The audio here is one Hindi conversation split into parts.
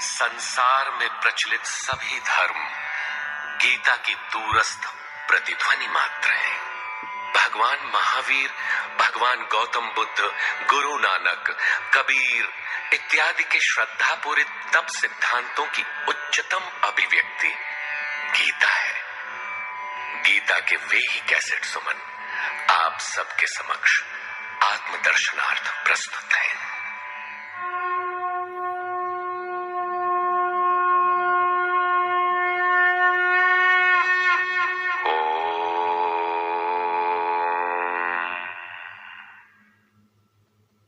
संसार में प्रचलित सभी धर्म गीता की दूरस्थ प्रतिध्वनि मात्र है। भगवान महावीर, भगवान गौतम बुद्ध, गुरु नानक, कबीर इत्यादि के श्रद्धापूरित तप सिद्धांतों की उच्चतम अभिव्यक्ति गीता है। गीता के वे ही कैसेट सुमन आप सबके समक्ष आत्मदर्शनार्थ प्रस्तुत है।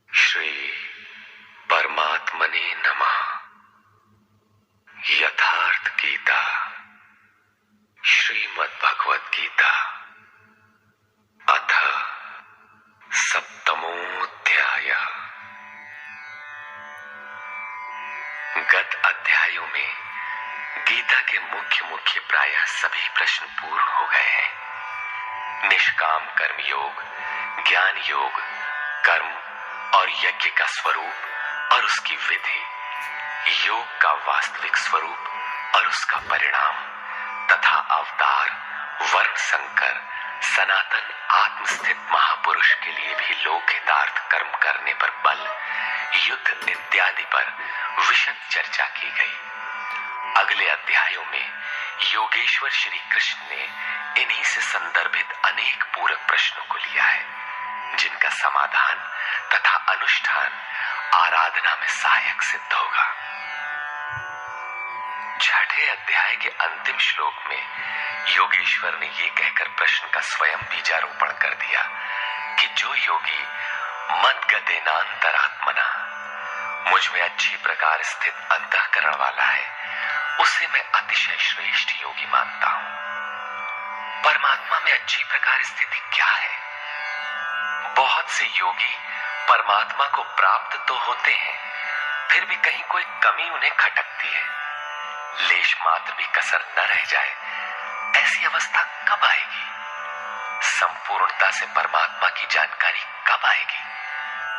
श्री परमात्मने नमः। यथार्थ गीता, श्रीमद् भगवद गीता, अथ सप्तमोऽध्याय। गत अध्यायों में गीता के मुख्य प्रायः सभी प्रश्न पूर्ण हो गए हैं। निष्काम कर्म योग, ज्ञान योग, कर्म और यज्ञ का स्वरूप और उसकी विधि, योग का वास्तविक स्वरूप और उसका परिणाम तथा अवतार, वर्ण संकर, सनातन आत्मस्थित महापुरुष के लिए भी लोक हितार्थ कर्म करने पर बल, युद्ध इत्यादि पर विशद चर्चा की गई। अगले अध्यायों में योगेश्वर श्री कृष्ण ने इन्हीं से संदर्भित अनेक पूरक प्रश्नों को लिया है, जिनका समाधान तथा अनुष्ठान आराधना में सहायक सिद्ध होगा। छठे अध्याय के अंतिम श्लोक में योगेश्वर ने ये कहकर प्रश्न का स्वयं बीजारोपण कर दिया कि जो योगी मद्गतेनांतरात्मना, मुझ में अच्छी प्रकार स्थित अंतःकरण वाला है, उसे मैं अतिशय श्रेष्ठ योगी मानता हूं। परमात्मा में अच्छी प्रकार स्थिति क्या है? बहुत से योगी परमात्मा को प्राप्त तो होते हैं, फिर भी कहीं कोई कमी उन्हें खटकती है। लेश मात्र भी कसर न रह जाए, ऐसी अवस्था कब आएगी? संपूर्णता से परमात्मा की जानकारी कब आएगी,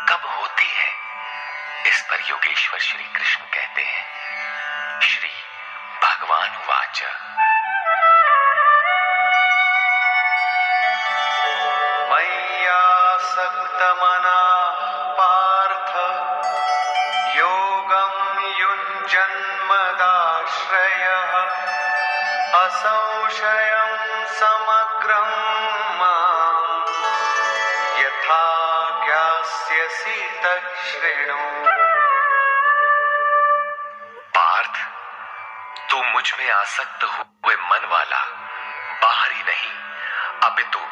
कब होती है? इस पर योगेश्वर श्री कृष्ण कहते हैं, श्री भगवान उवाच। मय्यासक्तमना पार्थ योगं युञ्जन्मदाश्रयः असंशयं समग्रं मां यथा ज्ञास्यसि तच्छृणु। पार्थ, तू मुझ में आसक्त हुए मन वाला बाहरी नहीं, अपितु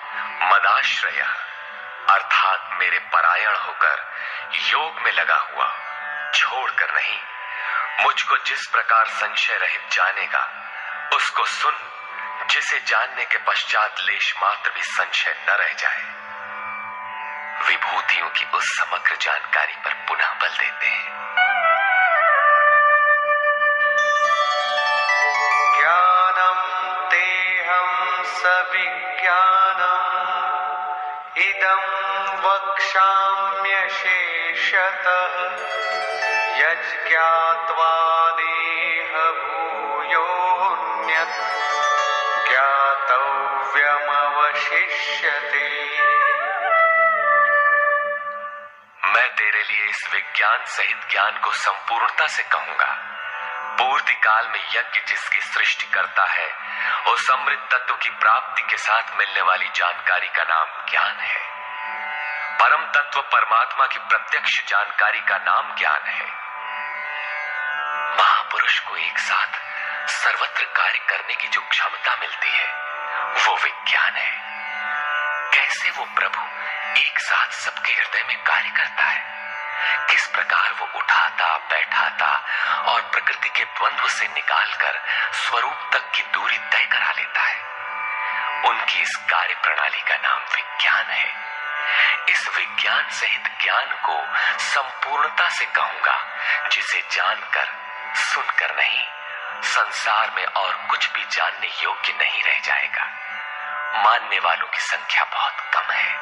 मदाश्रय अर्थात मेरे परायण होकर योग में लगा हुआ, छोड़कर नहीं, मुझको जिस प्रकार संशय रहित जानेगा उसको सुन, जिसे जानने के पश्चात लेश मात्र भी संशय न रह जाए। विभूतियों की उस समग्र जानकारी पर पुनः बल देते हैं। ज्ञानं तेहं सविज्ञानम् इदं वक्ष्याम्यशेषतः यज्ज्ञात्वा नेह भूयोऽन्यत् ज्ञातव्यमवशिष्यते। मैं तेरे लिए इस विज्ञान सहित ज्ञान को संपूर्णता से कहूंगा। पूर्ति काल में यज्ञ जिसकी सृष्टि करता है, उस अमृत तत्व की प्राप्ति के साथ मिलने वाली जानकारी का नाम ज्ञान है। परम तत्व परमात्मा की प्रत्यक्ष जानकारी का नाम ज्ञान है। महापुरुष को एक साथ सर्वत्र कार्य करने की जो क्षमता मिलती है, वो विज्ञान है। कैसे वो प्रभु एक साथ सबके हृदय में कार्य करता है, किस प्रकार वो उठाता, बैठाता और प्रकृति के द्वंद्व से निकालकर स्वरूप तक की दूरी तय करा लेता है, उनकी इस कार्य प्रणाली का नाम विज्ञान है। इस विज्ञान सहित ज्ञान को संपूर्णता से कहूंगा, जिसे जानकर, सुनकर नहीं, संसार में और कुछ भी जानने योग्य नहीं रह जाएगा। मानने वालों की संख्या बहुत कम है।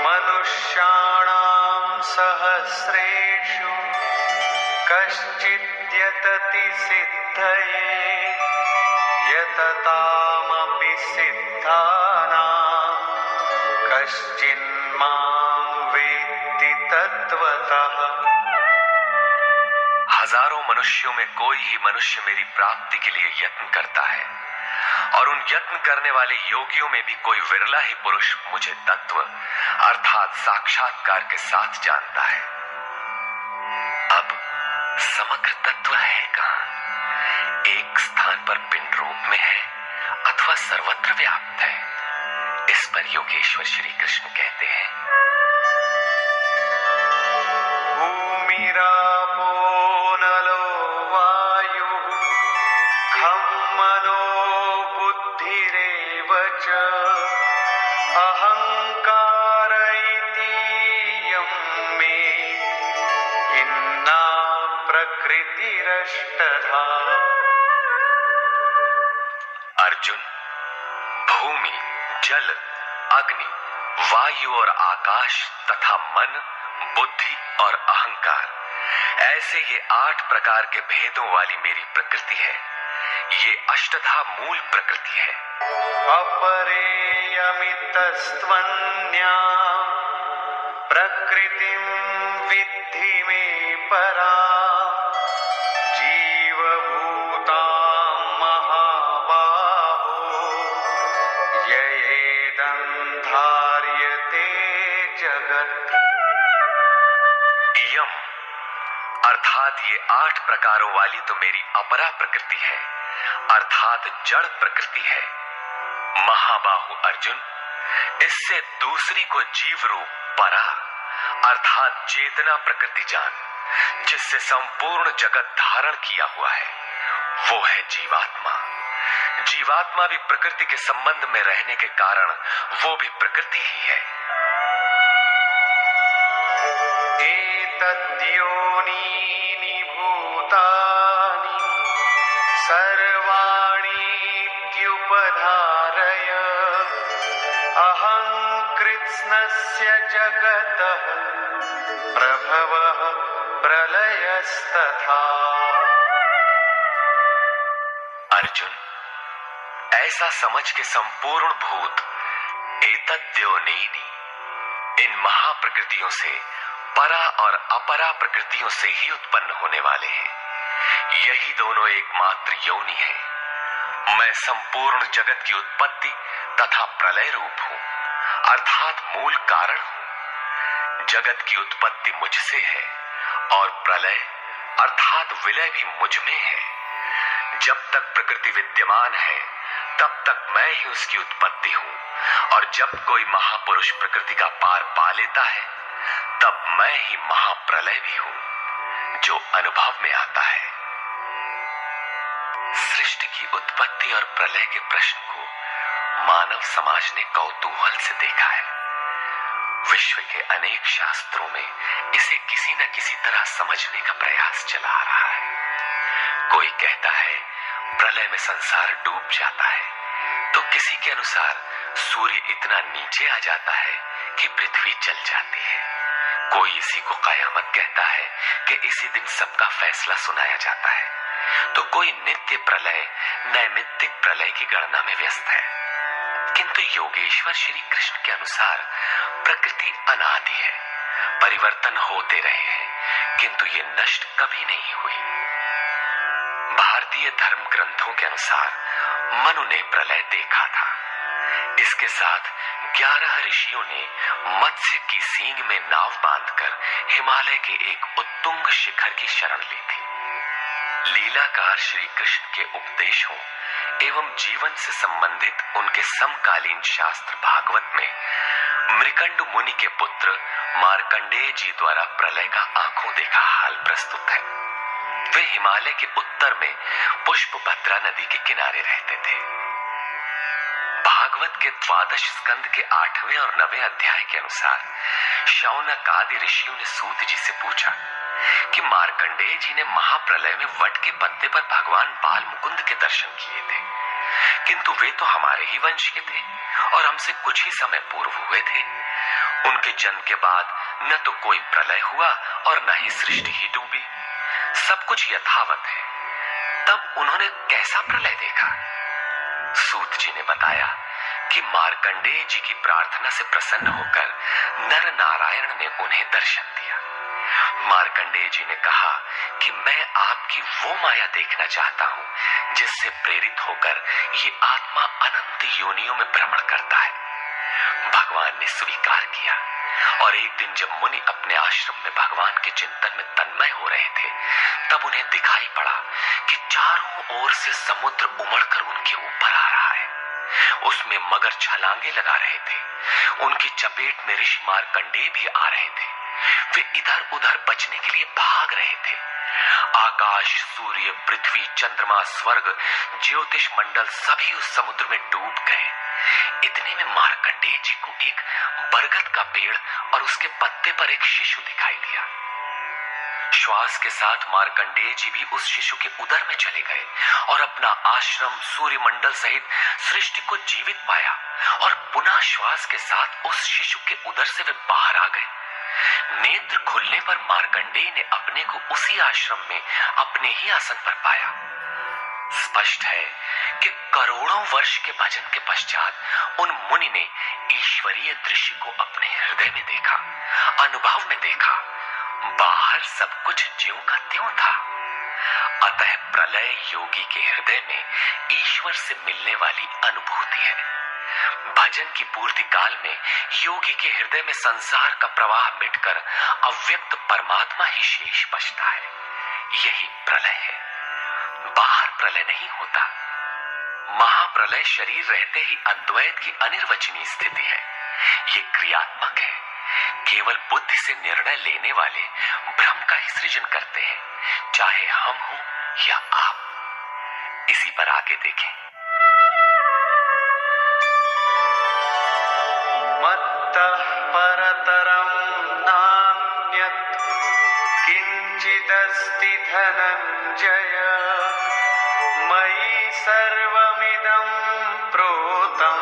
मनुष्याणां सहस्रेषु कश्चिद्यतति सिद्धये यततामपि सिद्धानां कश्चिन्मां वेत्ति तत्त्वतः। हजारों मनुष्यों में कोई ही मनुष्य मेरी प्राप्ति के लिए यत्न करता है, और उन यत्न करने वाले योगियों में भी कोई विरला ही पुरुष मुझे तत्व अर्थात साक्षात्कार के साथ जानता है। अब समग्र तत्व है कहां? एक स्थान पर पिंड रूप में है अथवा सर्वत्र व्याप्त है? इस पर योगेश्वर श्री कृष्ण कहते हैं, भूमिरापो नलो वायुः खं मनो बुद्धिरेव च अहंकार इतीयं मे भिन्ना प्रकृतिरष्टधा। अर्जुन, भूमि, जल, अग्नि, वायु और आकाश तथा मन, बुद्धि और अहंकार, ऐसे ये 8 प्रकार के भेदों वाली मेरी प्रकृति है। ये अष्टधा मूल प्रकृति है। अपरेयमितस्त्वन्या प्रकृतिं विद्धि मे परा जीवभूतां महाबाहो ययेदं धार्यते जगत्। यम अर्थात ये 8 प्रकारों वाली तो मेरी अपरा प्रकृति है, अर्थात जड़ प्रकृति है। महाबाहु अर्जुन, इससे दूसरी को जीव रूप परा अर्थात चेतना प्रकृति जान, जिससे संपूर्ण जगत धारण किया हुआ है, वो है जीवात्मा। जीवात्मा भी प्रकृति के संबंध में रहने के कारण वो भी प्रकृति ही है। एतद्योनीनि भूतानि सर्वाणीत्युपधारय अहं कृत्स्नस्य जगतः प्रभवः प्रलयस्तथा। अर्जुन, ऐसा समझ के संपूर्ण भूत एतद्योनीनि इन महाप्रकृतियों से परा और अपरा प्रकृतियों से ही उत्पन्न होने वाले हैं। यही दोनों एकमात्र योनि है। मैं संपूर्ण जगत की उत्पत्ति तथा प्रलय रूप हूं, अर्थात मूल कारण हूं। जगत की उत्पत्ति मुझसे है और प्रलय अर्थात विलय भी मुझ में है। जब तक प्रकृति विद्यमान है तब तक मैं ही उसकी उत्पत्ति हूं, और जब कोई महापुरुष प्रकृति का पार पा लेता है तब मैं ही महाप्रलय भी हूं, जो अनुभव में आता है। सृष्टि की उत्पत्ति और प्रलय के प्रश्न को मानव समाज ने कौतूहल से देखा है। विश्व के अनेक शास्त्रों में इसे किसी न किसी तरह समझने का प्रयास चला आ रहा है। कोई कहता है प्रलय में संसार डूब जाता है, तो किसी के अनुसार सूर्य इतना नीचे आ जाता है कि पृथ्वी जल जाती है। कोई इसी को कयामत कहता है कि इसी दिन सबका फैसला सुनाया जाता है, तो कोई नित्य प्रलय नैमित्तिक प्रलय की गणना में व्यस्त है। किंतु योगेश्वर श्री कृष्ण के अनुसार प्रकृति अनादि है, परिवर्तन होते रहे हैं, किंतु ये नष्ट कभी नहीं हुई। भारतीय धर्म ग्रंथों के अनुसार मनु ने प्रलय देखा था। इसके साथ 11 ऋषियों ने मत्स्य की सींग में नाव बांधकर हिमालय के एक उत्तुंग शिखर की शरण ली थी। लीलाकार श्री कृष्ण के उपदेशों एवं जीवन से संबंधित उनके समकालीन शास्त्र भागवत में मृकंड मुनि के पुत्र मार्कंडेय जी द्वारा प्रलय का आंखों देखा हाल प्रस्तुत है। वे हिमालय के उत्तर में पुष्पभद्रा नदी के किनारे रहते थे। भागवत के 12 स्कंद के 8वें और 9वें अध्याय के अनुसार शौनक आदि ऋषियों ने सूत जी से पूछा कि मार्कंडेय जी ने महाप्रलय में वट के पत्ते पर भगवान बाल मुकुंद के दर्शन किए थे, किंतु वे तो हमारे ही वंश के थे और हमसे कुछ ही समय पूर्व हुए थे। उनके जन्म के बाद न तो कोई प्रलय हुआ और न ही सृष्टि ही डूबी, सब कुछ यथावत है। तब उन्होंने कैसा प्रलय देखा? सूत जी ने बताया कि मार्कंडेय जी की प्रार्थना से प्रसन्न होकर नर नारायण ने उन्हें दर्शन दिया। मार्कंडेय जी ने कहा कि मैं आपकी वो माया देखना चाहता हूं जिससे प्रेरित होकर ये आत्मा अनंत योनियों में भ्रमण करता है। भगवान ने स्वीकार किया और एक दिन जब मुनि अपने आश्रम में भगवान के चिंतन में तन्मय हो रहे थे, तब उन्हें दिखाई पड़ा कि चारों ओर से समुद्र उमड़कर उनके ऊपर आ रहा है। उसमें मगर छलांगे लगा रहे थे। उनकी चपेट में ऋषि मार्कंडेय भी आ रहे थे। वे इधर उधर बचने के लिए भाग रहे थे। आकाश, सूर्य, पृथ्वी, चंद्रमा, स्वर्ग, ज्योतिष मंडल सभी उस समुद्र में डूब गए। इतने में मार्कंडेय जी को एक बरगद का पेड़ और उसके पत्ते पर एक शिशु दिखाई दिया। श्वास के साथ मार्कंडेय जी भी उस शिशु के उदर में चले गए और अपना आश्रम, सूर्य मंडल सहित सृष्टि को जीवित पाया और पुनः श्वास के साथ उस शिशु के उदर से वे बाहर आ गए। नेत्र खुलने पर मार्कंडेय ने अपने को उसी आश्रम में अपने ही आसन पर पाया। स्पष्ट है कि करोड़ों वर्ष के भजन के पश्चात उन मुनि ने ईश्वरीय दृश्य को अपने हृदय में देखा, अनुभव में देखा। बाहर सब कुछ ज्यों का त्यों था। अतः प्रलय योगी के हृदय में ईश्वर से मिलने वाली अनुभूति है। भजन की पूर्ति काल में योगी के हृदय में संसार का प्रवाह मिटकर अव्यक्त परमात्मा ही शेष बचता है। यही प्रलय है, बाहर प्रलय नहीं होता। महाप्रलय शरीर रहते ही अद्वैत की अनिर्वचनीय स्थिति है। ये क्रियात्मक है। केवल बुद्धि से निर्णय लेने वाले भ्रम का ही सृजन करते हैं, चाहे हम हो या आप। इसी पर आगे देखें। मत्तः परतरं नान्यत् किंचिदस्ति धनंजय मयि सर्वमिदं प्रोतं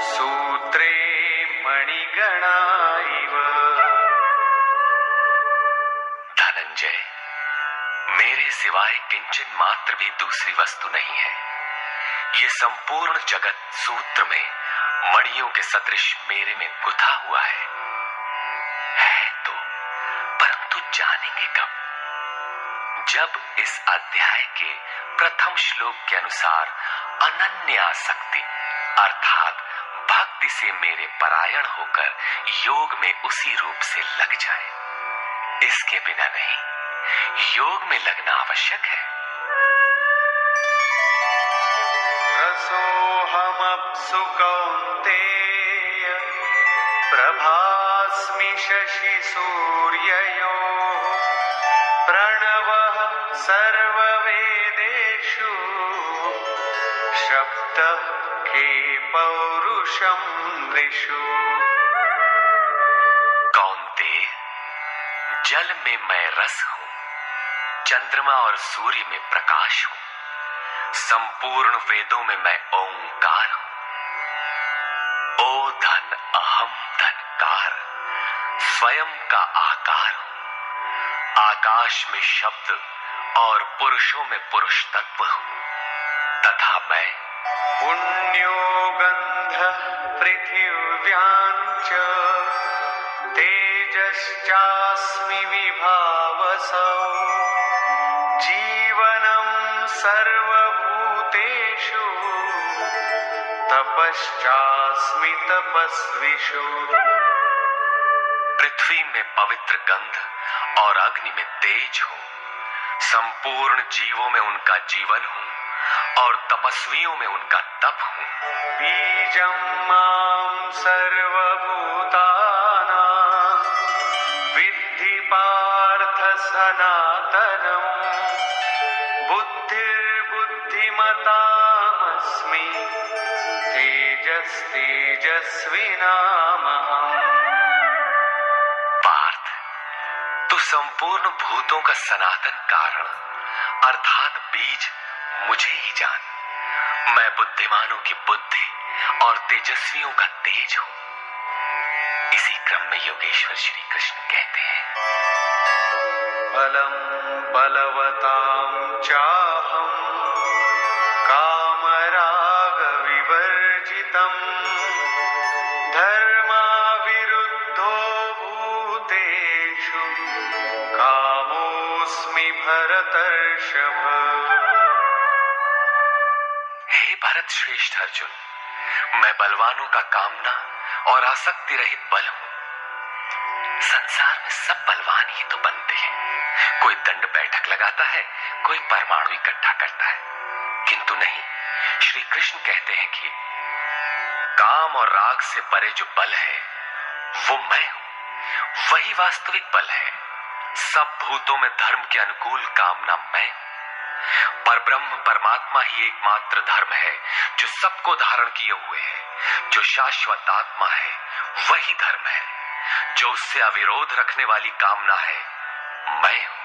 सूत्रे मणिगणा इव। धनंजय, मेरे सिवाय किंचन मात्र भी दूसरी वस्तु नहीं है। ये संपूर्ण जगत सूत्र में मणियों के सदृश मेरे में गुथा हुआ है तो, परंतु जानेंगे कब? जब इस अध्याय के प्रथम श्लोक के अनुसार अनन्यासक्ति अर्थात भक्ति से मेरे परायण होकर योग में उसी रूप से लग जाए। इसके बिना नहीं, योग में लगना आवश्यक है। रसोऽहमप्सु कौन्तेय प्रभास्मि शशि सूर्ययोः प्रणवः सर्ववेदेषु शब्दः के पौरुषं नृषु। कौन्तेय, जल में मैं रस हूं, चंद्रमा और सूर्य में प्रकाश हूं, संपूर्ण वेदों में मैं ओंकार हूं। ओ धन अहम धनकार, स्वयं का आकार हूं। आकाश में शब्द और पुरुषों में पुरुष तत्व हूं तथा मैं पुण्यो गन्धः पृथिव्यां च तेजश्चास्मि विभावसौ जीवनं सर्वभूतेषु तपश्चास्मि तपस्विषु। पृथ्वी में पवित्र गंध और अग्नि में तेज हूं, संपूर्ण जीवों में उनका जीवन हूं और तपस्वियों में उनका तप हूं। बीजं मां सर्वभूतानां विद्धि पार्थ सनातनम् बुद्धिर्बुद्धिमतामस्मि तेजस्तेजस्विनामहम्। पार्थ, तू संपूर्ण भूतों का सनातन कारण अर्थात बीज मुझे ही जान। मैं बुद्धिमानों की बुद्धि और तेजस्वियों का तेज हूं। क्रम में योगेश्वर श्री कृष्ण कहते हैं, बलम बलवतां चाहम कामराग विवर्जितम धर्मा विरुद्धो भूतेषु कामोऽस्मि भरतर्षभ। हे भरत श्रेष्ठ अर्जुन, मैं बलवानों का कामना और आसक्ति रहित बल हूं। संसार में सब बलवान ही तो बनते हैं। कोई दंड बैठक लगाता है, कोई परमाणु इकट्ठा करता है, किंतु नहीं, श्री कृष्ण कहते हैं कि काम और राग से परे जो बल है वो मैं हूं, वही वास्तविक बल है। सब भूतों में धर्म के अनुकूल कामना मैं हूं। पर ब्रह्म परमात्मा ही एकमात्र धर्म है जो सबको धारण किए हुए है। जो शाश्वत आत्मा है वही धर्म है। जो उससे अविरोध रखने वाली कामना है मैं हूं।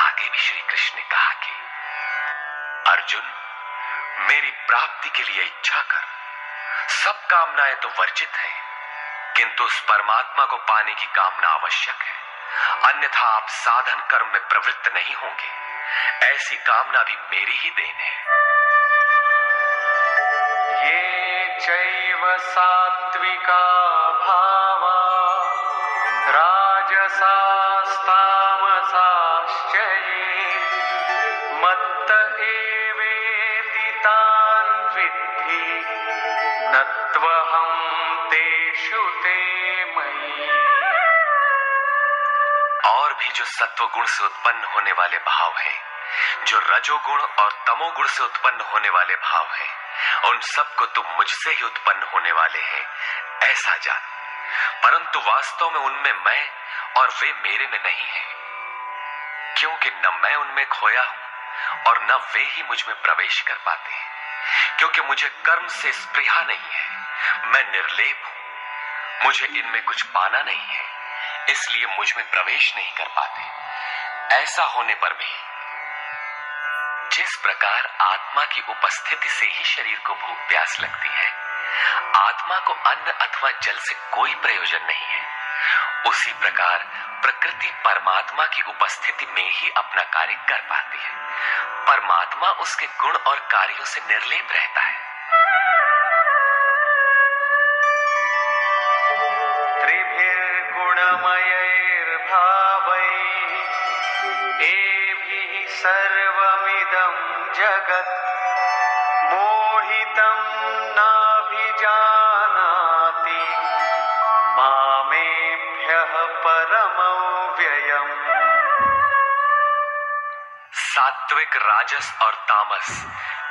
आगे भी श्री कृष्ण ने कहा कि अर्जुन, मेरी प्राप्ति के लिए इच्छा कर। सब कामनाएं तो वर्जित है, किंतु उस परमात्मा को पाने की कामना आवश्यक है, अन्यथा आप साधन कर्म में प्रवृत्त नहीं होंगे। ऐसी कामना भी मेरी ही देन है। ये चैव सात्विका भावा राजसास्तामसाश्च ये मत्त एवेति तान् विद्धि न त्वहं तेषु ते मयि। और भी जो सत्व गुण से उत्पन्न होने वाले भाव हैं, जो रजोगुण और तमोगुण से उत्पन्न होने वाले भाव हैं, उन सबको तुम मुझसे ही उत्पन्न होने वाले हैं ऐसा जान। परंतु वास्तव में उनमें मैं और वे मेरे में नहीं है, क्योंकि न मैं उनमें खोया हूं और न वे ही मुझ में प्रवेश कर पाते हैं। क्योंकि मुझे कर्म से स्पृहा नहीं है, मैं निर्लेप हूं, मुझे इनमें कुछ पाना नहीं है, इसलिए मुझ में प्रवेश नहीं कर पाते। ऐसा होने पर भी जिस प्रकार आत्मा की उपस्थिति से ही शरीर को भूख प्यास लगती है, आत्मा को अन्न अथवा जल से कोई प्रयोजन नहीं है, उसी प्रकार प्रकृति परमात्मा की उपस्थिति में ही अपना कार्य कर पाती है। परमात्मा उसके गुण और कार्यों से निर्लेप रहता है। सर्वमिदं जगत् मोहितं नाभिजानाति मामेभ्यः परमव्ययम्। सात्विक, राजस और तामस,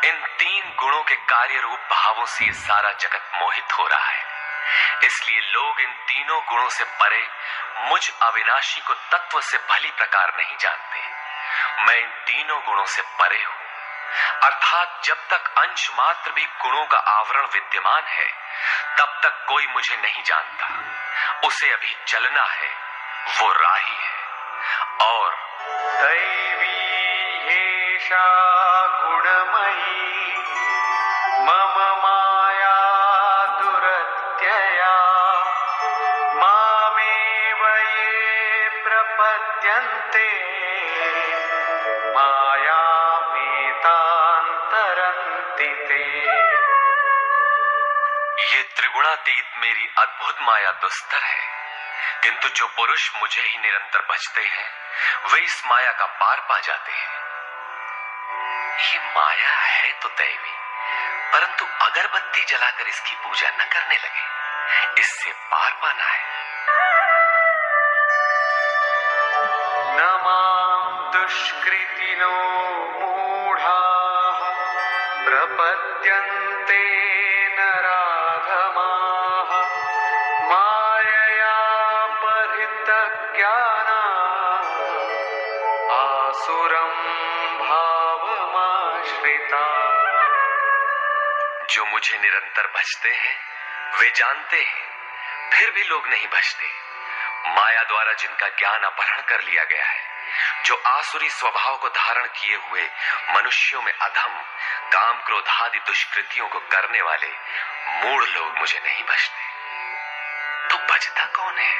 इन तीन गुणों के कार्य रूप भावों से सारा जगत मोहित हो रहा है। इसलिए लोग इन तीनों गुणों से परे मुझ अविनाशी को तत्व से भली प्रकार नहीं जानते। मैं इन तीनों गुणों से परे हूं, अर्थात जब तक अंश मात्र भी गुणों का आवरण विद्यमान है, तब तक कोई मुझे नहीं जानता। उसे अभी चलना है, वो राही है। और दैवी येषा गुणमयी मम माया दुरत्यया मामेव ये प्रपद्यन्ते ये त्रिगुणातीत मेरी अद्भुत माया दुस्तर है, किंतु जो पुरुष मुझे ही निरंतर भजते हैं, वे इस माया का पार पा जाते हैं। ये माया है तो दैवी, परंतु अगरबत्ती जलाकर इसकी पूजा न करने लगे, इससे पार पाना है। न मां दुष्कृतिनो मूढ़ाः प्रपद्यन्ते नराधमाः मायया परितज्ञानाः आसुरं भावमाश्रिताः। जो मुझे निरंतर भजते हैं वे जानते हैं, फिर भी लोग नहीं भजते। माया द्वारा जिनका ज्ञान अपहरण कर लिया गया है, जो आसुरी स्वभाव को धारण किए हुए मनुष्यों में अधम काम क्रोध आदि दुष्कृतियों को करने वाले मूढ़ लोग मुझे नहीं भजते। तो भजता कौन है?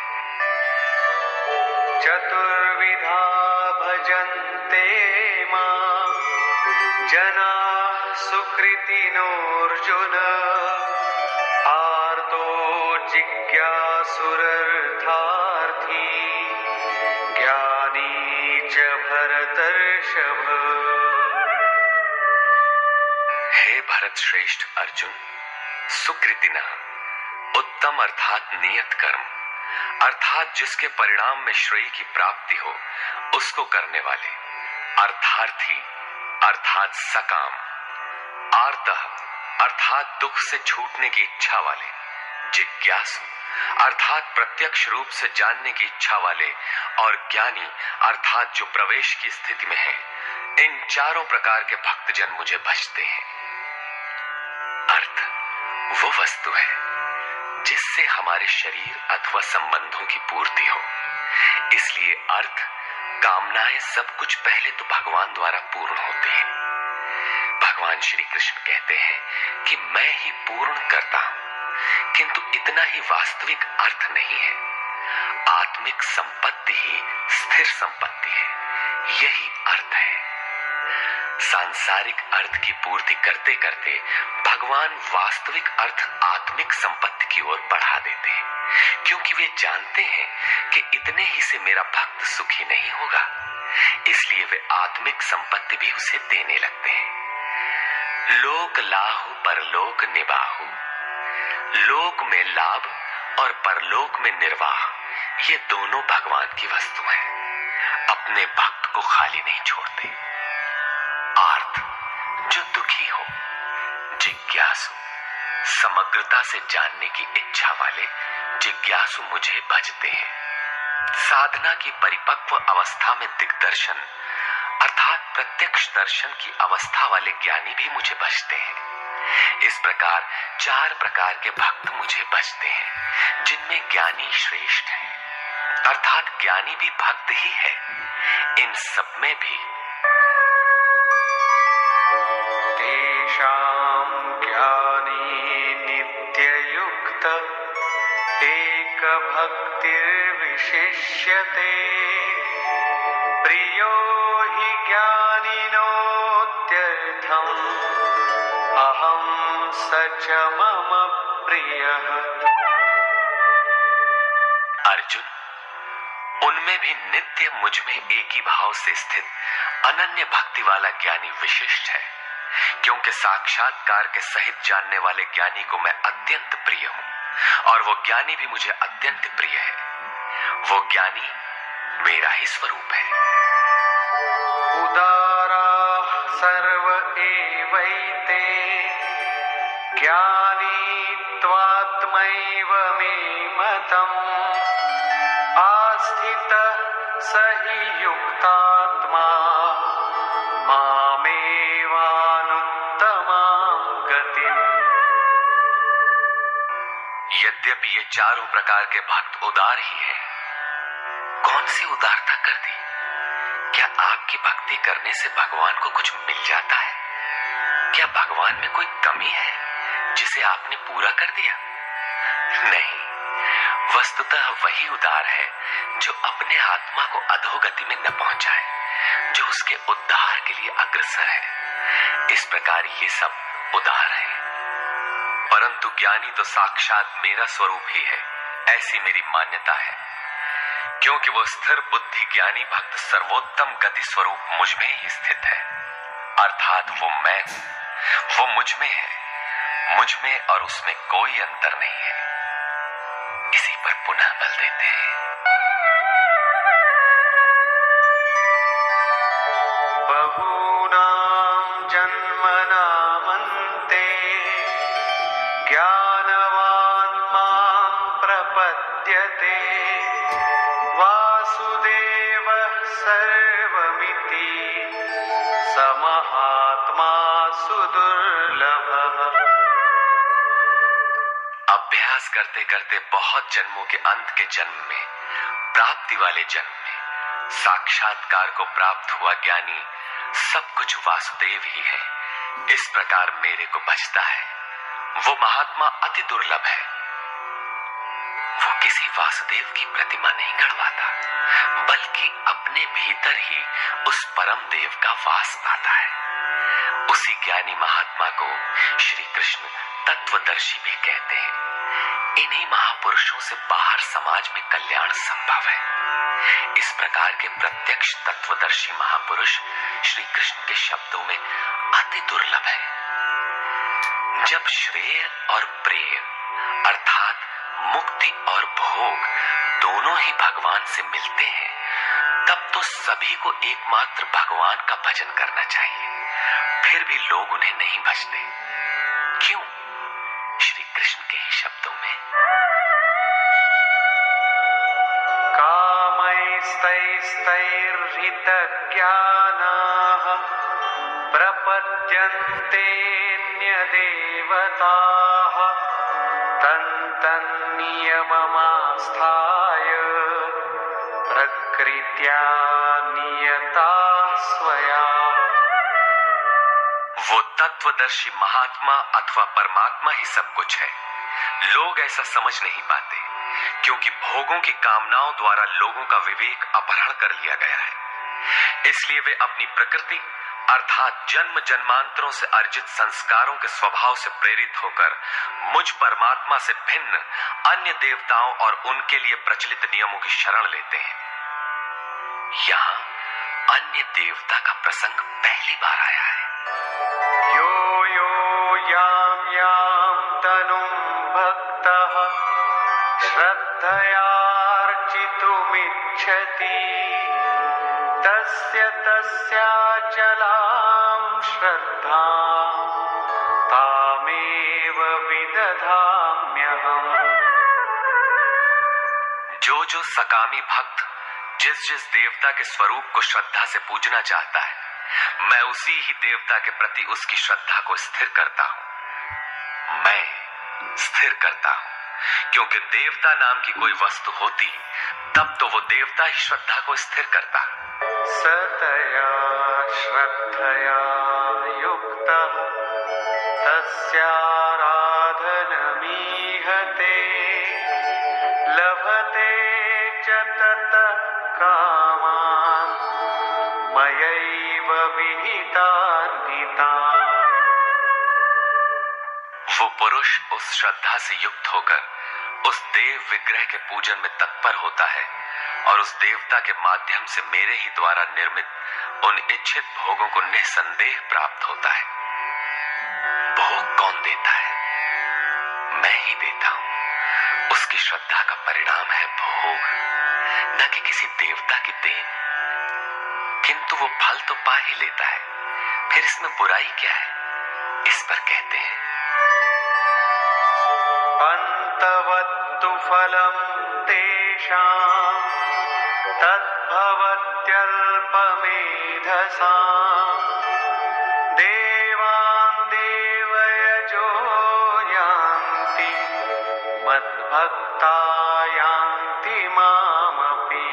चतुर्विधा भजन्ते मां जनाः सुकृतिनोऽर्जुन आर्तो जिज्ञासुरर्थार्थी ज्ञानी च भरतर्षभ। हे भरत श्रेष्ठ अर्जुन, सुकृतिना उत्तम अर्थात नियत कर्म, अर्थात जिसके परिणाम में श्रेय की प्राप्ति हो उसको करने वाले, अर्थार्थी अर्थात सकाम, आर्तः अर्थात दुख से छूटने की इच्छा वाले, जिज्ञासु अर्थात प्रत्यक्ष रूप से जानने की इच्छा वाले, और ज्ञानी अर्थात जो प्रवेश की स्थिति में है। इन चारों प्रकार के भक्तजन मुझे भजते हैं। अर्थ वो वस्तु है जिससे हमारे शरीर अथवा संबंधों की पूर्ति हो। इसलिए अर्थ, कामनाएं सब कुछ पहले तो भगवान द्वारा पूर्ण होते हैं। भगवान श्री कृष्ण कहते हैं कि मैं ही पूर्ण करता हूं, किंतु इतना ही वास्तविक अर्थ नहीं है। आत्मिक संपत्ति ही स्थिर संपत्ति है, यही अर्थ है। सांसारिक अर्थ की पूर्ति करते करते भगवान वास्तविक अर्थ आत्मिक संपत्ति की ओर बढ़ा देते हैं, क्योंकि वे जानते हैं कि इतने ही से मेरा भक्त सुखी नहीं होगा। इसलिए वे आत्मिक संपत्ति भी उसे देने लगते हैं। लोक लाहु परलोक निबाहु, लोक में लाभ और परलोक में निर्वाह, ये दोनों भगवान की वस्तु हैं। अपने भक्त को खाली नहीं छोड़ते। आर्त, जो दुखी हो, जिज्ञासु, समग्रता से जानने की इच्छा वाले जिज्ञासु मुझे भजते हैं। साधना की परिपक्व अवस्था में दिग्दर्शन अर्थात प्रत्यक्ष दर्शन की अवस्था वाले ज्ञानी भी मुझे भजते हैं। इस प्रकार चार प्रकार के भक्त मुझे भजते हैं, जिनमें ज्ञानी श्रेष्ठ है, अर्थात ज्ञानी भी भक्त ही है। इन सब में भी तेषां ज्ञानी नित्ययुक्त एकभक्तिर्विशिष्यते प्रियो हि ज्ञानिनोत्यर्थम् अहं स च मम प्रियः। अर्जुन, उनमें भी नित्य मुझ में एक ही भाव से स्थित अनन्य भक्ति वाला ज्ञानी विशिष्ट है, क्योंकि साक्षात्कार के सहित जानने वाले ज्ञानी को मैं अत्यंत प्रिय हूं, और वो ज्ञानी भी मुझे अत्यंत प्रिय है। वो ज्ञानी मेरा ही स्वरूप है। उदारा सर्व एवैते ज्ञानी त्वात्मैव मे मतम् आस्थितः स हि युक्तात्मा मामेवानुत्तमां गतिम्। यद्यपि ये चारों प्रकार के भक्त उदार ही हैं, कौन सी उदारता कर दी? क्या आपकी भक्ति करने से भगवान को कुछ मिल जाता है? क्या भगवान में कोई कमी है जिसे आपने पूरा कर दिया? नहीं, वस्तुतः वही उदार है जो अपने आत्मा को अधोगति में न पहुंचाए, जो उसके उद्धार के लिए अग्रसर है। इस प्रकार ये सब उदार है। परंतु ज्ञानी तो साक्षात मेरा स्वरूप ही है, ऐसी मेरी मान्यता है, क्योंकि वो स्थिर बुद्धि ज्ञानी भक्त सर्वोत्तम गति स्वरूप मुझ में ही स्थित है। अर्थात वो मैं हूं, वो मुझ में है, मुझ में और उसमें कोई अंतर नहीं है। इसी पर पुनः बल देते हैं। बहूनां जन्मनामन्ते ज्ञानवान् मां प्रपद्यते वासुदेवः सर्वमिति स महात्मा सुदुर्लभः। अभ्यास करते करते बहुत जन्मों के अंत के जन्म में, प्राप्ति वाले जन्म में साक्षात्कार को प्राप्त हुआ ज्ञानी सब कुछ वासुदेव ही है। इस प्रकार मेरे को भजता है। वो महात्मा अति दुर्लभ है। वो किसी वासुदेव की प्रतिमा नहीं गढ़वाता, बल्कि अपने भीतर ही उस परम देव का वास पाता है। उसी ज्ञानी महात्मा को श्री कृष्ण तत्वदर्शी भी कहते हैं। इन्हीं महापुरुषों से बाहर समाज में कल्याण संभव है। इस प्रकार के प्रत्यक्ष तत्वदर्शी महापुरुष श्री कृष्ण के शब्दों में अति दुर्लभ है। जब श्रेय और प्रेय अर्थात मुक्ति और भोग दोनों ही भगवान से मिलते हैं, तब तो सभी को एकमात्र भगवान का भजन करना चाहिए। फिर भी लोग उन्हें नहीं भजते। क्यों? श्री कृष्ण के ही शब्दों में, कामैस्तैस्तैर्हितज्ञानाः प्रपद्यन्तेऽन्यदेवताः तन्तन्नियममास्थाय प्रकृत्या नियताः स्वया। वो तत्वदर्शी महात्मा अथवा परमात्मा ही सब कुछ है। लोग ऐसा समझ नहीं पाते, क्योंकि भोगों की कामनाओं द्वारा लोगों का विवेक अपहरण कर लिया गया है। इसलिए वे अपनी प्रकृति अर्थात जन्म जन्मांतरों से अर्जित संस्कारों के स्वभाव से प्रेरित होकर मुझ परमात्मा से भिन्न अन्य देवताओं और उनके लिए प्रचलित नियमों की शरण लेते हैं। यहाँ अन्य देवता का प्रसंग पहली बार आया है। यो यो यां यां तनुं भक्तः श्रद्धयार्चितुमिच्छति तस्य तस्याचलां श्रद्धां तामेव विदधाम्यहम्। जो जो सकामी भक्त जिस जिस देवता के स्वरूप को श्रद्धा से पूजना चाहता है, मैं उसी ही देवता के प्रति उसकी श्रद्धा को स्थिर करता हूं। मैं स्थिर करता हूं, क्योंकि देवता नाम की कोई वस्तु होती तब तो वो देवता ही श्रद्धा को स्थिर करता। सतया श्रद्धया युक्तः तस्याराधनमीहते लभते च ततः कामान् मयैव विहितान् हितान्। वो पुरुष उस श्रद्धा से युक्त होकर उस देव विग्रह के पूजन में तत्पर होता है और उस देवता के माध्यम से मेरे ही द्वारा निर्मित उन इच्छित भोगों को निसंदेह प्राप्त होता है। भोग कौन देता है? मैं ही देता हूं। उसकी श्रद्धा का परिणाम है भोग, न कि किसी देवता की देन। किंतु वो फल तो पा ही लेता है, फिर इसमें बुराई क्या है? इस पर कहते हैं, अन्तवत्तु फलं तेषां तद्भवत्यल्पमेधसां देवान् देवयजो यान्ति मद्भक्ता यान्ति मामपि।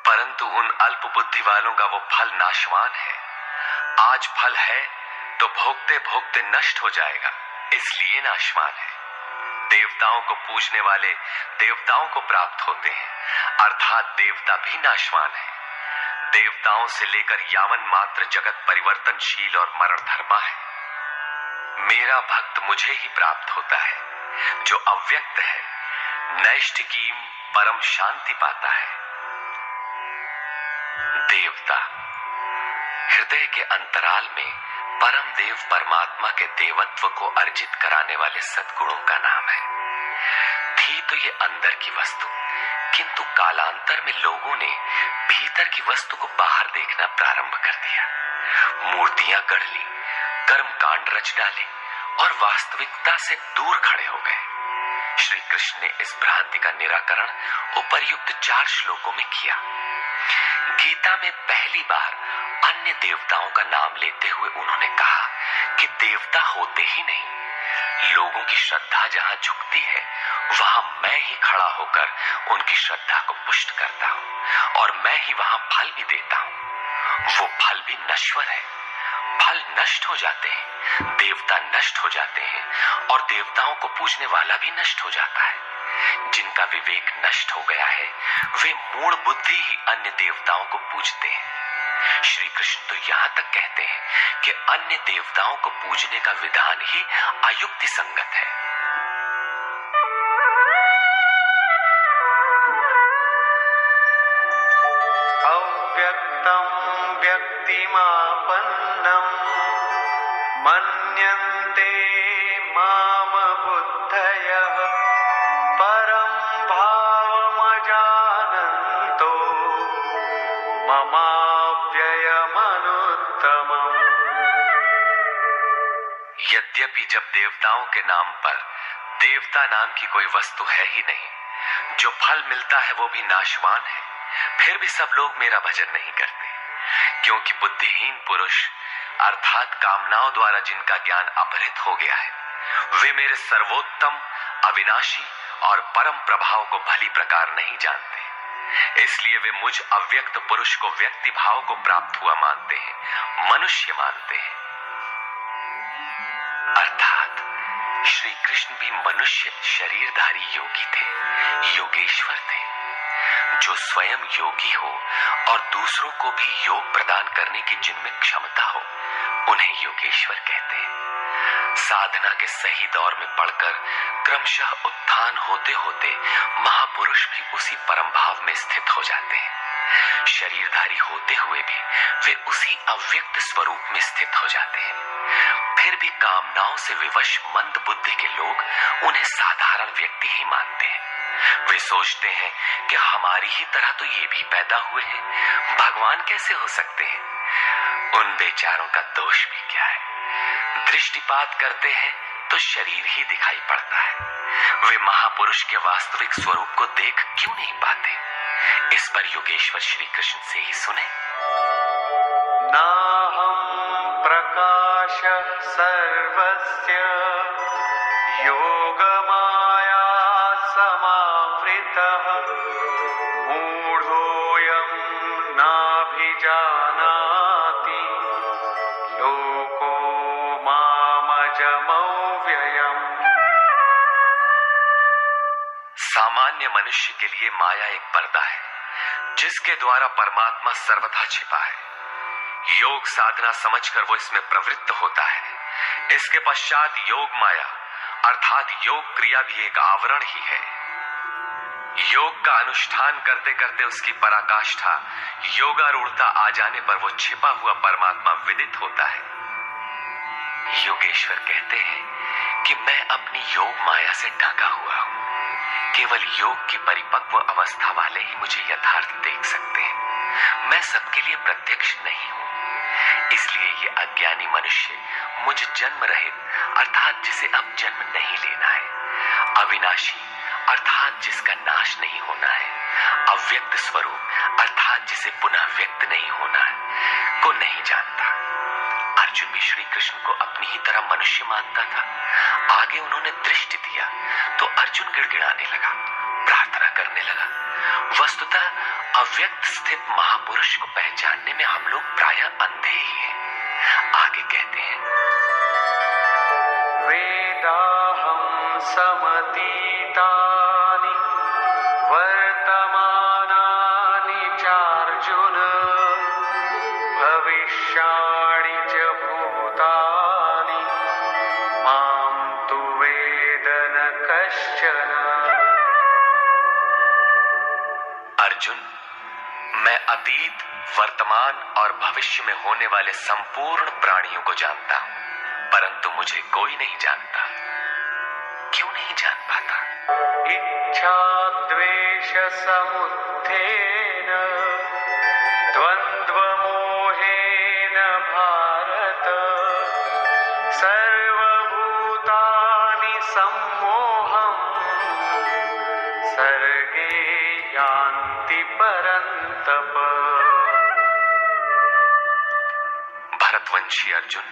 परंतु उन अल्प बुद्धि वालों का वो फल नाशवान है। आज फल है तो भोगते भोगते नष्ट हो जाएगा, इसलिए नाशवान है। देवताओं को पूजने वाले देवताओं को प्राप्त होते हैं, अर्थात देवता भी नाशवान है। देवताओं से लेकर यावन मात्र जगत परिवर्तनशील और मरणधर्मा है। मेरा भक्त मुझे ही प्राप्त होता है, जो अव्यक्त है, नैष्ठिकीम परम शांति पाता है। देवता हृदय के अंतराल में परम देव परमात्मा के देवत्व को अर्जित कराने वाले सद्गुणों का नाम है। थी तो ये अंदर की वस्तु, किंतु कालांतर में लोगों ने भीतर की वस्तु को बाहर देखना प्रारंभ कर दिया। मूर्तियां गढ़ ली, कर्म कांड रच डाले और वास्तविकता से दूर खड़े हो गए। श्री कृष्ण ने इस भ्रांति का निराकरण उपर्युक्त 4 श्लोकों में किया। गीता में पहली बार अन्य देवताओं का नाम लेते हुए उन्होंने कहा कि देवता होते ही नहीं, लोगों की श्रद्धा जहां झुकती है वहां मैं ही खड़ा होकर उनकी श्रद्धा को पुष्ट करता हूं और मैं ही वहां फल भी देता हूं। वो फल भी नश्वर है, फल नष्ट हो जाते हैं, देवता नष्ट हो जाते हैं और देवताओं को पूजने वाला भी नष्ट हो जाता है। जिनका विवेक नष्ट हो गया है वे मूढ़ बुद्धि ही अन्य देवताओं को पूजते हैं। श्री कृष्ण तो यहां तक कहते हैं कि अन्य देवताओं को पूजने का विधान ही अयुक्ति संगत है। अव्यक्तं व्यक्तिमापन्नं मन्यन्ते माम बुद्धयः परं भावमजानन्तो ममाव्ययमनुत्तमम्। यद्यपि जब देवताओं के नाम पर देवता नाम की कोई वस्तु है ही नहीं, जो फल मिलता है वो भी नाशवान है, फिर भी सब लोग मेरा भजन नहीं करते, क्योंकि बुद्धिहीन पुरुष अर्थात कामनाओं द्वारा जिनका ज्ञान अपहृत हो गया है वे मेरे सर्वोत्तम, अविनाशी और परम प्रभाव को भली प्रकार नहीं जानते। इसलिए वे मुझ अव्यक्त पुरुष को व्यक्ति भाव को प्राप्त हुआ मानते हैं, मनुष्य मानते हैं। अर्थात श्री कृष्ण भी मनुष्य शरीरधारी योगी थे, योगेश्वर थे। जो स्वयं योगी हो और दूसरों को भी योग प्रदान करने की जिनमें क्षमता हो उन्हें योगेश्वर कहते हैं। साधना के सही दौर में पड़कर क्रमशः उत्थान होते होते महापुरुष भी उसी परम भाव में स्थित हो जाते हैं। शरीरधारी होते हुए भी वे उसी अव्यक्त स्वरूप में स्थित हो जाते हैं। फिर भी कामनाओं से विवश मंद बुद्धि के लोग उन्हें साधारण व्यक्ति ही मानते हैं। वे सोचते हैं कि हमारी ही तरह तो ये भी पैदा हुए हैं, भगवान कैसे हो सकते हैं। उन बेचारों का दोष भी क्या है, दृष्टिपात करते हैं तो शरीर ही दिखाई पड़ता है। वे महापुरुष के वास्तविक स्वरूप को देख क्यों नहीं पाते। इस पर योगेश्वर श्री कृष्ण से ही सुने। नाहं प्रकाश सर्वस्य योगमाया समावृतः मूढोऽयं नाभिजानाति लोको मामजमव्ययम्। सामान्य मनुष्य के लिए माया एक पर्दा है जिसके द्वारा परमात्मा सर्वथा छिपा है। योग साधना समझकर वो इसमें प्रवृत्त होता है। इसके पश्चात योग माया अर्थात योग क्रिया भी एक आवरण ही है। योग का अनुष्ठान करते करते उसकी पराकाष्ठा योगारूढ़ता आ जाने पर वो छिपा हुआ परमात्मा विदित होता है। योगेश्वर कहते हैं कि मैं अपनी योग माया से ढका हुआ हूं। केवल योग की परिपक्व अवस्था वाले ही मुझे यथार्थ देख सकते हैं। मैं सबके लिए प्रत्यक्ष नहीं हूं। इसलिए ये अज्ञानी मनुष्य मुझ जन्म रहित अर्थात जिसे अब जन्म नहीं लेना है, अविनाशी अर्थात जिसका नाश नहीं होना है, अव्यक्त स्वरूप अर्थात जिसे पुनः व्यक्त नहीं होना है को नहीं जानता। अर्जुन भी श्री कृष्ण को अपनी ही तरह मनुष्य मानता था। आगे उन्होंने दृष्टि दिया तो अर्जुन गिड़गिड़ाने लगा, प्रार्थना करने लगा। वस्तुतः अव्यक्त स्थित महापुरुष को पहचानने में हम लोग प्रायः अंधे ही हैं। आगे कहते हैं, वेदाहं समतीतानि वर्तमानानि चार्जुन भविष्याणि च भूतानि मां तु वेद न कश्चन। अर्जुन, मैं अतीत, वर्तमान और भविष्य में होने वाले संपूर्ण प्राणियों को जानता हूं, परंतु मुझे कोई नहीं जानता। क्यों नहीं जान पाता? इच्छा द्वेष समुत्थेन द्वंद्व मोहेन भारत सर्वभूतानि सम्मोहम् सर्गे यान्ति परन्तप। भरतवंशी अर्जुन,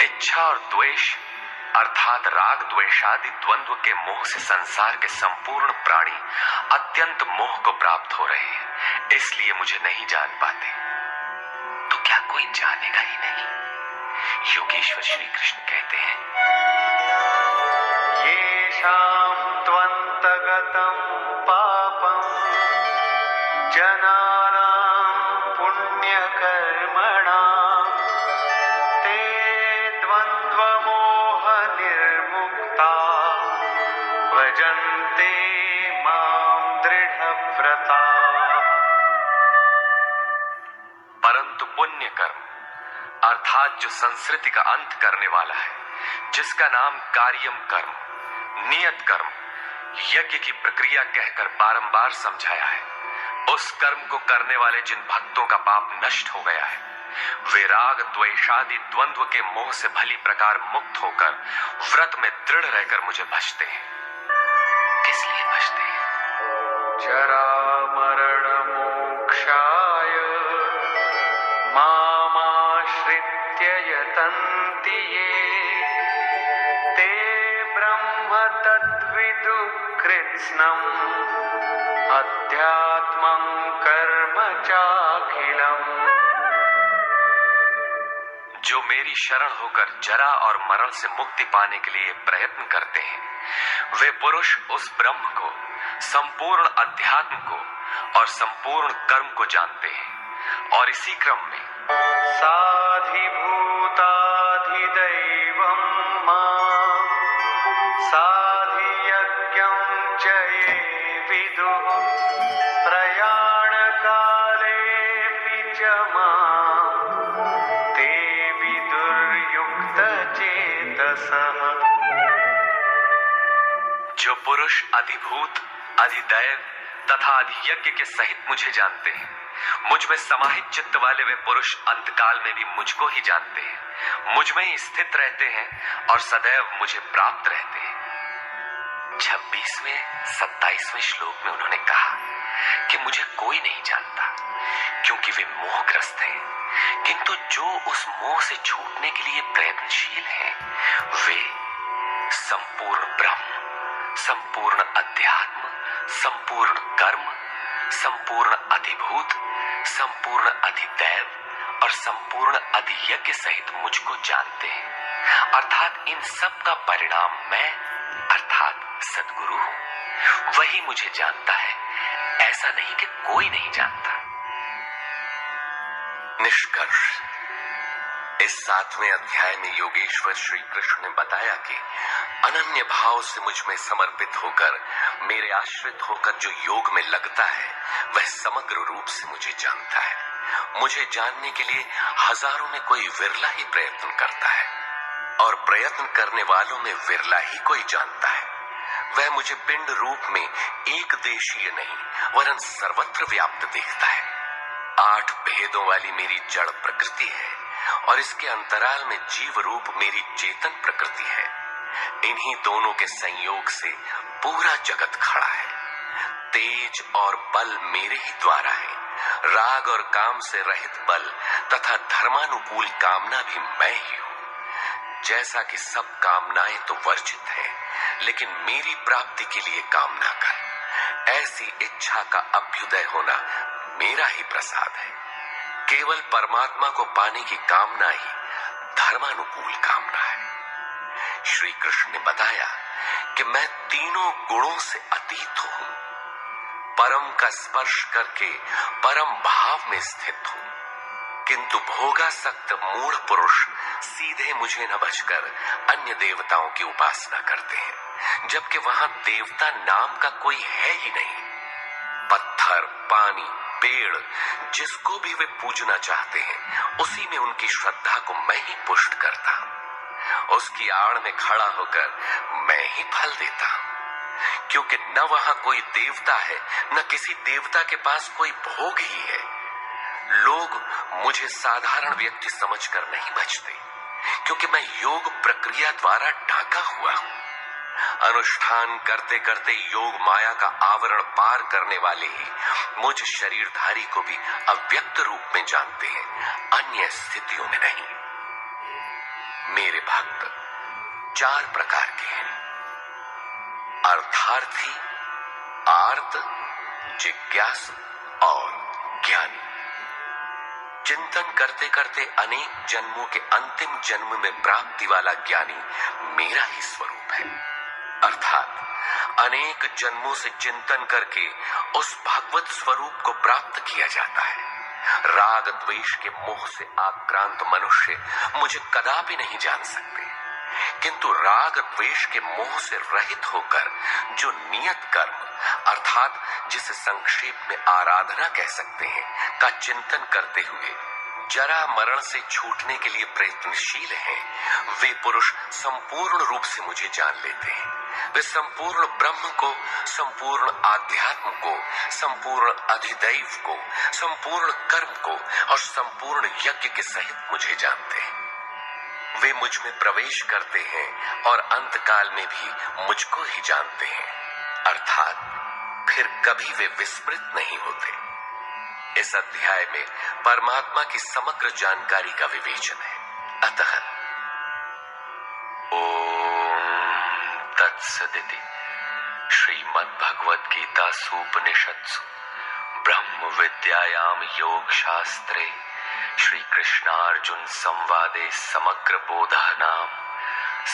इच्छा और द्वेष अर्थात राग द्वेषादि द्वंद्व के मोह से संसार के संपूर्ण प्राणी अत्यंत मोह को प्राप्त हो रहे हैं, इसलिए मुझे नहीं जान पाते। तो क्या कोई जानेगा ही नहीं? योगेश्वर श्री कृष्ण कहते हैं, येषां त्वन्तगतं पापं जनानां पुण्यकर्मणां ते द्वन्द्वमोहनिर्मुक्ता भजन्ते मां दृढव्रता। परंतु पुण्य कर्म अर्थात जो संस्कृति का अंत करने वाला है, जिसका नाम कार्यम कर्म, नियत कर्म, यज्ञ की प्रक्रिया कहकर बारंबार समझाया है, उस कर्म को करने वाले जिन भक्तों का पाप नष्ट हो गया है, वे राग द्वेषादि द्वंद्व के मोह से भली प्रकार मुक्त होकर व्रत में दृढ़ रहकर मुझे भजते हैं। किस लिए भजते हैं? जरा मरण मोक्षाय मामाश्रित्य यतन्ति ये ते ब्रह्म तद्विदु कृत्स्नम् अध्यात्मं कर्म चाखिलम्। जो मेरी शरण होकर जरा और मरण से मुक्ति पाने के लिए प्रयत्न करते हैं, वे पुरुष उस ब्रह्म को, संपूर्ण अध्यात्म को और संपूर्ण कर्म को जानते हैं, और इसी क्रम में साधिभूताधिदैवं मां साधियज्ञं च ये विदुः प्रयाणकालेऽपि च मां ते विदुर्युक्तचेतसः। जो पुरुष अधिभूत, अधिदैव तथा अधियज्ञ के सहित मुझे जानते हैं, मुझ में समाहित चित्त वाले वे पुरुष अंतकाल में भी मुझको ही जानते हैं, मुझ में ही स्थित रहते हैं और सदैव मुझे प्राप्त रहते हैं। 26वें 27वें श्लोक में उन्होंने कहा कि मुझे कोई नहीं जानता, क्योंकि वे मोहग्रस्त हैं, किंतु जो उस मोह से छूटने के लिए प्रयत्नशील हैं, वे संपूर्ण ब्रह्म, संपूर्ण अध्यात्म, संपूर्ण कर्म, संपूर्ण अधिभूत, संपूर्ण अधिदैव और संपूर्ण अधियज्ञ सहित मुझको जानते हैं, अर्थात इन सब का परिणाम मैं अर्थात सद्गुरु हूं। वही मुझे जानता है, ऐसा नहीं कि कोई नहीं जानता। निष्कर्ष, इस 7वें अध्याय में योगेश्वर श्री कृष्ण ने बताया कि अनन्य भाव से मुझ में समर्पित होकर, मेरे आश्रित होकर जो योग में लगता है, वह समग्र रूप से मुझे जानता है। मुझे जानने के लिए हजारों में कोई विरला ही प्रयत्न करता है, और प्रयत्न करने वालों में विरला ही कोई जानता है। वह मुझे पिंड रूप में एक देशीय नहीं वरन सर्वत्र व्याप्त देखता है। 8 भेदों वाली मेरी जड़ प्रकृति है और इसके अंतराल में जीव रूप मेरी चेतन प्रकृति है। इन्हीं दोनों के संयोग से पूरा जगत खड़ा है। तेज और बल मेरे ही द्वारा है। राग और काम से रहित बल तथा धर्मानुकूल कामना भी मैं ही हूँ। जैसा कि सब कामनाएं तो वर्जित हैं, लेकिन मेरी प्राप्ति के लिए कामना कर, ऐसी इच्छा का अभ्युदय होना मेरा ही प्रसाद है। केवल परमात्मा को पाने की कामना ही धर्मानुकूल कामना है। श्री कृष्ण ने बताया कि मैं तीनों गुणों से अतीत हूं, परम का स्पर्श करके परम भाव में स्थित हूं, किंतु भोगासक्त मूढ़ पुरुष सीधे मुझे न बचकर अन्य देवताओं की उपासना करते हैं, जबकि वहां देवता नाम का कोई है ही नहीं। पत्थर, पानी, पेड़, जिसको भी वे पूजना चाहते हैं, उसी में उनकी श्रद्धा को मैं ही पुष्ट करता हूं। उसकी आड़ में खड़ा होकर मैं ही फल देता हूं, क्योंकि न वहां कोई देवता है, न किसी देवता के पास कोई भोग ही है। लोग मुझे साधारण व्यक्ति समझकर नहीं बचते, क्योंकि मैं योग प्रक्रिया द्वारा ढाका हुआ हूं। अनुष्ठान करते करते योग माया का आवरण पार करने वाले ही मुझ शरीरधारी को भी अव्यक्त रूप में जानते हैं, अन्य स्थितियों में नहीं। मेरे भक्त 4 प्रकार के हैं: अर्थार्थी, आर्त, जिज्ञासु और ज्ञानी। चिंतन करते करते अनेक जन्मों के अंतिम जन्म में प्राप्ति वाला ज्ञानी मेरा ही स्वरूप है। अर्थात अनेक जन्मों से चिंतन करके उस भगवत स्वरूप को प्राप्त किया जाता है। राग द्वेष के मोह से आक्रांत मनुष्य मुझे कदापि नहीं जान सकते, किंतु राग द्वेष के मोह से रहित होकर जो नियत कर्म अर्थात जिसे संक्षेप में आराधना कह सकते हैं का चिंतन करते हुए जरा मरण से छूटने के लिए प्रयत्नशील हैं, वे पुरुष संपूर्ण रूप से मुझे जान लेते हैं। वे संपूर्ण ब्रह्म को, संपूर्ण आध्यात्म को, संपूर्ण अधिदैव को, संपूर्ण कर्म को और संपूर्ण यज्ञ के सहित मुझे जानते हैं। वे मुझ में प्रवेश करते हैं और अंतकाल में भी मुझको ही जानते हैं, अर्थात फिर कभी वे विस्मृत नहीं होते। इस अध्याय में परमात्मा की समग्र जानकारी का विवेचन है। अतः ओम तत्सदिति श्रीमद्भगवद गीता सूपनिषत्सु ब्रह्म विद्यायाम योग शास्त्रे श्री कृष्णार्जुन संवादे समग्र बोधः नाम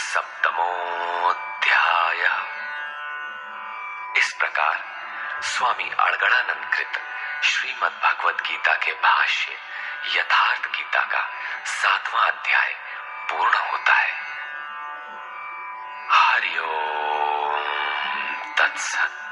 सप्तमोऽध्याय। इस प्रकार स्वामी अड़गड़ानंद कृत श्रीमद् भगवद गीता के भाष्य यथार्थ गीता का 7वां अध्याय पूर्ण होता है। हरि ओम तत्सत।